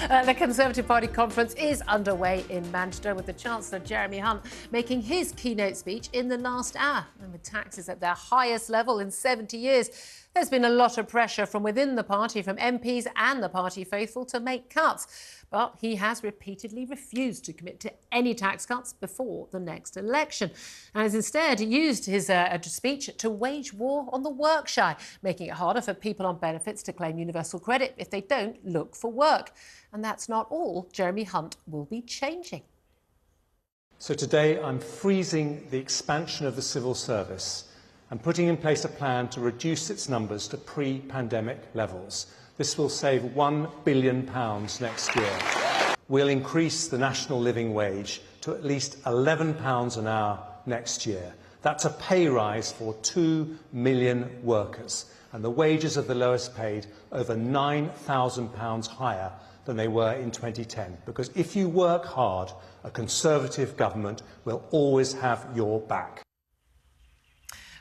The Conservative Party conference is underway in Manchester, with the Chancellor Jeremy Hunt making his keynote speech in the last hour. And with taxes at their highest level in 70 years, there's been a lot of pressure from within the party, from MPs and the party faithful, to make cuts. But he has repeatedly refused to commit to any tax cuts before the next election, and has instead used his speech to wage war on the work shy, making it harder for people on benefits to claim universal credit if they don't look for work. And that's not all Jeremy Hunt will be changing. So today I'm freezing the expansion of the civil service and putting in place a plan to reduce its numbers to pre-pandemic levels. This will save £1 billion next year. We'll increase the national living wage to at least £11 an hour next year. That's a pay rise for 2 million workers, and the wages of the lowest paid over £9,000 higher than they were in 2010. Because if you work hard, a Conservative government will always have your back.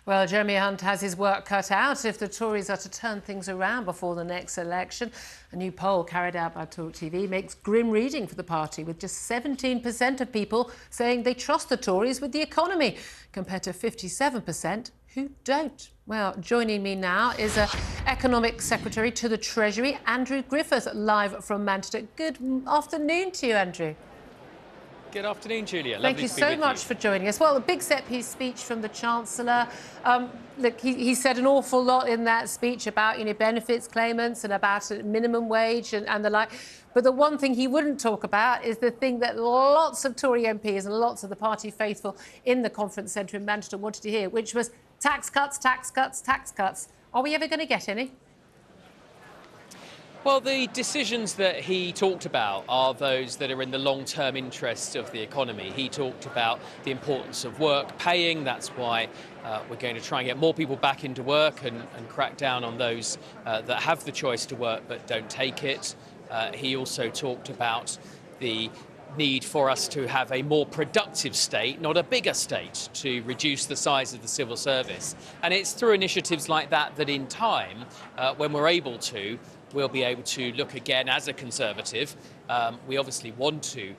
Well, Jeremy Hunt has his work cut out if the Tories are to turn things around before the next election. A new poll carried out by TalkTV makes grim reading for the party, with just 17% of people saying they trust the Tories with the economy, compared to 57% who don't. Well, joining me now is Economic Secretary to the Treasury, Andrew Griffith, live from Manchester. Good afternoon to you, Andrew. Good afternoon, Julia. Thank you so much for joining us. Well, a big set-piece speech from the Chancellor. Look, he said an awful lot in that speech about, benefits claimants and about a minimum wage and the like. But the one thing he wouldn't talk about is the thing that lots of Tory MPs and lots of the party faithful in the conference centre in Manchester wanted to hear, which was tax cuts, tax cuts, tax cuts. Are we ever going to get any? Well, the decisions that he talked about are those that are in the long-term interests of the economy. He talked about the importance of work paying. That's why we're going to try and get more people back into work and crack down on those that have the choice to work but don't take it. He also talked about the need for us to have a more productive state, not a bigger state, to reduce the size of the civil service. And it's through initiatives like that that in time, when we're able to, we'll be able to look again as a Conservative. We obviously want to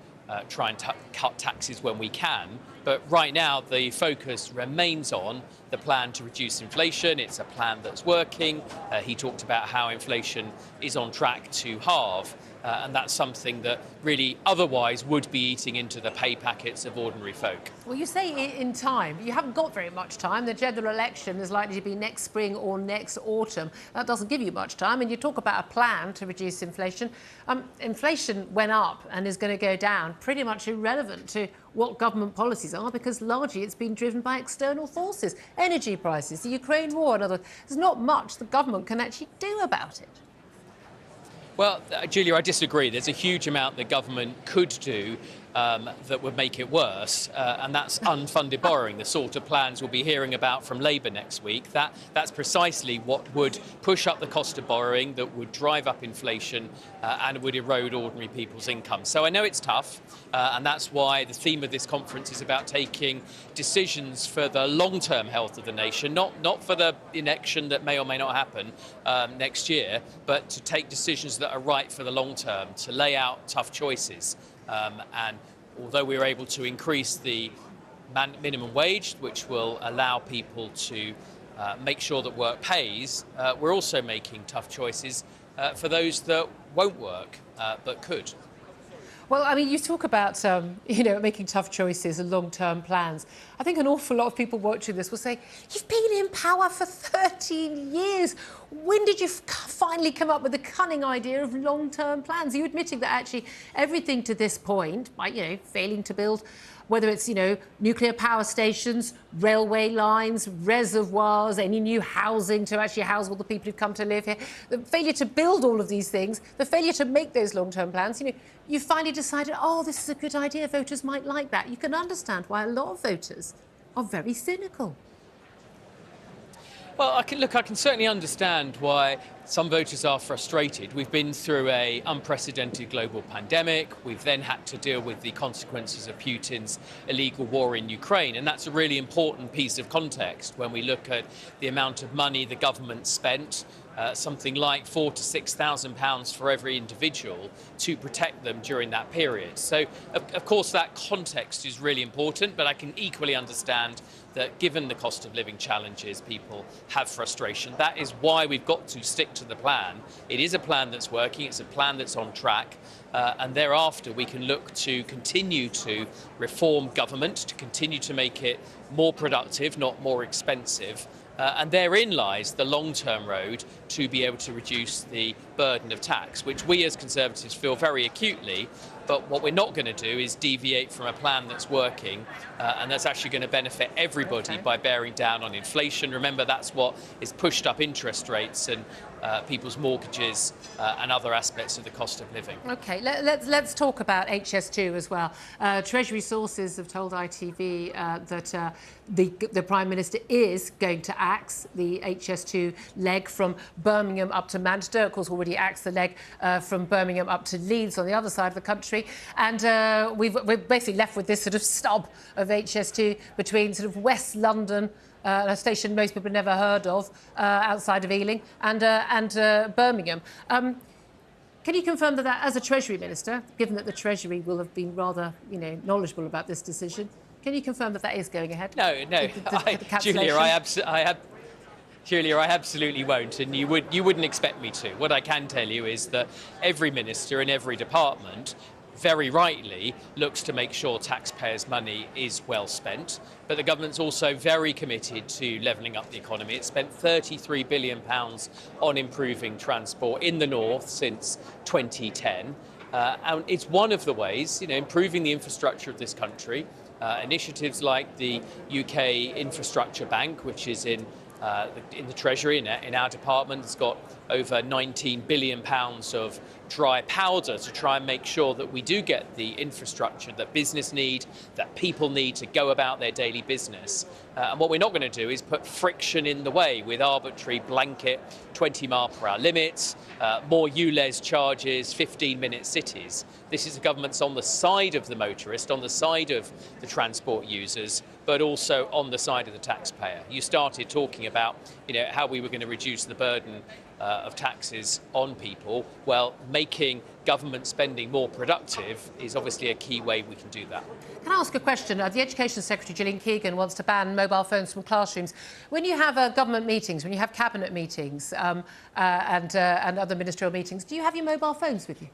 try and cut taxes when we can, but right now the focus remains on the plan to reduce inflation. It's a plan that's working. He talked about how inflation is on track to halve, and that's something that really otherwise would be eating into the pay packets of ordinary folk. Well, you say in time. You haven't got very much time. The general election is likely to be next spring or next autumn. That doesn't give you much time. And you talk about a plan to reduce inflation. Inflation went up and is going to go down, pretty much irrelevant to what government policies are, because largely it's been driven by external forces, energy prices, the Ukraine war and others. There's not much the government can actually do about it. Well, Julia, I disagree. There's a huge amount the government could do that would make it worse, and that's unfunded borrowing, the sort of plans we'll be hearing about from Labour next week. That's precisely what would push up the cost of borrowing, that would drive up inflation and would erode ordinary people's income. So I know it's tough, and that's why the theme of this conference is about taking decisions for the long-term health of the nation, not for the election that may or may not happen next year, but to take decisions that are right for the long term, to lay out tough choices. And although we were able to increase the minimum wage, which will allow people to make sure that work pays, we're also making tough choices for those that won't work but could. Well, I mean, you talk about, making tough choices and long-term plans. I think an awful lot of people watching this will say, you've been in power for 13 years. When did you finally come up with the cunning idea of long-term plans? Are you admitting that actually everything to this point, like, failing to build, whether it's, nuclear power stations, railway lines, reservoirs, any new housing to actually house all the people who've come to live here, the failure to build all of these things, the failure to make those long-term plans, you finally decided, oh, this is a good idea, voters might like that. You can understand why a lot of voters are very cynical. Well, I can certainly understand why some voters are frustrated. We've been through an unprecedented global pandemic. We've then had to deal with the consequences of Putin's illegal war in Ukraine. And that's a really important piece of context when we look at the amount of money the government spent something like £4,000 to £6,000 for every individual to protect them during that period. So, of course, that context is really important, but I can equally understand that given the cost of living challenges, people have frustration. That is why we've got to stick to the plan. It is a plan that's working, it's a plan that's on track, and thereafter we can look to continue to reform government, to continue to make it more productive, not more expensive. And therein lies the long-term road to be able to reduce the burden of tax, which we as Conservatives feel very acutely. But what we're not going to do is deviate from a plan that's working and that's actually going to benefit everybody by bearing down on inflation. Remember, that's what is pushed up interest rates and people's mortgages and other aspects of the cost of living. OK, let's talk about HS2 as well. Treasury sources have told ITV that the Prime Minister is going to axe the HS2 leg from Birmingham up to Manchester. Of course, already axed the leg from Birmingham up to Leeds on the other side of the country. And we're basically left with this sort of stub of HS2 between sort of West London, a station most people have never heard of, outside of Ealing, and Birmingham. Can you confirm that as a Treasury Minister, given that the Treasury will have been rather, knowledgeable about this decision, can you confirm that is going ahead? No. Julia, I absolutely won't, and you wouldn't expect me to. What I can tell you is that every minister in every department very rightly looks to make sure taxpayers' money is well spent, but the government's also very committed to levelling up the economy. It's spent £33 billion on improving transport in the north since 2010, and it's one of the ways, improving the infrastructure of this country. Initiatives like the UK Infrastructure Bank, which is in the Treasury, in our department, has got over £19 billion of dry powder to try and make sure that we do get the infrastructure that business need, that people need to go about their daily business. And what we're not going to do is put friction in the way with arbitrary blanket 20-mile-per-hour limits, more ULEZ charges, 15-minute cities. This is a government that's on the side of the motorist, on the side of the transport users, but also on the side of the taxpayer. You started talking about, how we were going to reduce the burden of taxes on people. Well, making government spending more productive is obviously a key way we can do that. Can I ask a question? The Education Secretary, Gillian Keegan, wants to ban mobile phones from classrooms. When you have government meetings, when you have cabinet meetings and other ministerial meetings, do you have your mobile phones with you?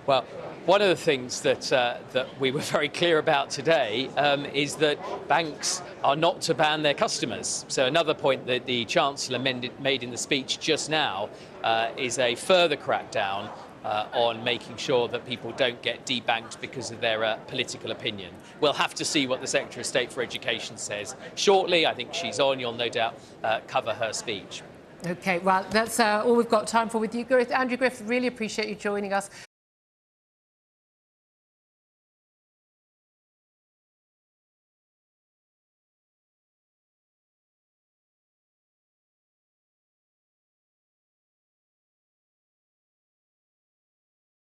Well, one of the things that we were very clear about today is that banks are not to ban their customers. So another point that the Chancellor made in the speech just now is a further crackdown on making sure that people don't get debanked because of their political opinion. We'll have to see what the Secretary of State for Education says shortly. I think she's on. You'll no doubt cover her speech. OK, well, that's all we've got time for with you, Andrew Griffith. Really appreciate you joining us.